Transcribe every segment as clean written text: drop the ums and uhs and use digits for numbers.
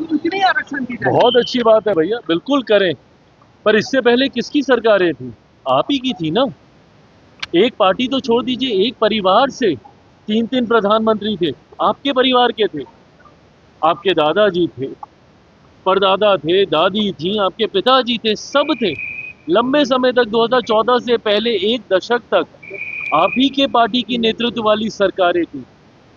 तो उतनी आरक्षण दी जाए। बहुत अच्छी बात है भैया, बिल्कुल करें, पर इससे पहले किसकी सरकारें थी? आप ही की थी ना। एक पार्टी तो छोड़ दीजिए, एक परिवार से 3-3 प्रधानमंत्री थे, आपके परिवार के थे। आपके दादाजी थे, परदादा थे, दादी थी, आपके पिताजी थे, सब थे। लंबे समय तक 2014 से पहले एक दशक तक आप ही के पार्टी की नेतृत्व वाली सरकारें थी।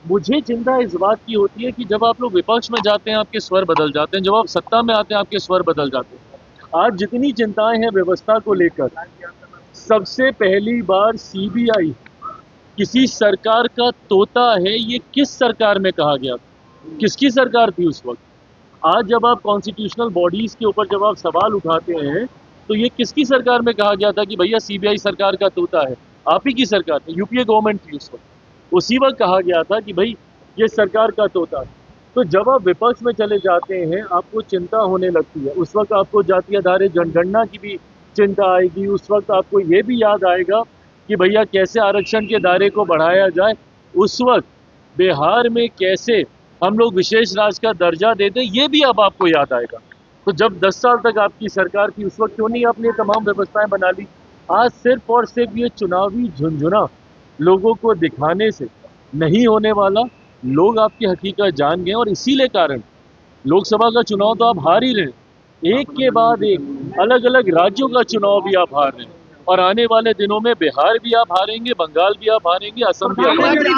मुझे चिंता इस बात की होती है कि जब आप लोग विपक्ष में जाते हैं आपके स्वर बदल जाते हैं, जब आप सत्ता में आते हैं आपके स्वर बदल जाते हैं। आज जितनी चिंताएं हैं व्यवस्था को लेकर, सबसे पहली बार सीबीआई किसी सरकार का तोता है, ये किस सरकार में कहा गया था? किसकी सरकार थी उस वक्त? आज जब आप कॉन्स्टिट्यूशनल बॉडीज के ऊपर जब आप सवाल उठाते हैं, तो ये किसकी सरकार में कहा गया था कि भैया सीबीआई सरकार का तोता है? आप ही की सरकार थी, यूपीए गवर्नमेंट थी उस वक्त। उसी वक्त कहा गया था कि भाई ये सरकार का तोता है। तो जब आप विपक्ष में चले जाते हैं आपको चिंता होने लगती है। उस वक्त आपको जातीय आधारित जनगणना की भी चिंता आएगी, उस वक्त आपको ये भी याद आएगा कि भैया कैसे आरक्षण के दायरे को बढ़ाया जाए। उस वक्त बिहार में कैसे हम लोग विशेष राज्य का दर्जा देते, ये भी अब आपको याद आएगा। तो जब 10 साल तक आपकी सरकार थी उस वक्त क्यों नहीं आपने तमाम व्यवस्थाएं बना ली? आज सिर्फ और सिर्फ ये चुनावी झुंझुना लोगों को दिखाने से नहीं होने वाला। लोग आपकी हकीकत जान गए और इसीलिए कारण लोकसभा का चुनाव तो आप हार ही रहे हैं। एक के बाद एक अलग अलग राज्यों का चुनाव भी आप हार रहे हैं और आने वाले दिनों में बिहार भी आप हारेंगे, बंगाल भी आप हारेंगे, असम भी आप हारेंगे।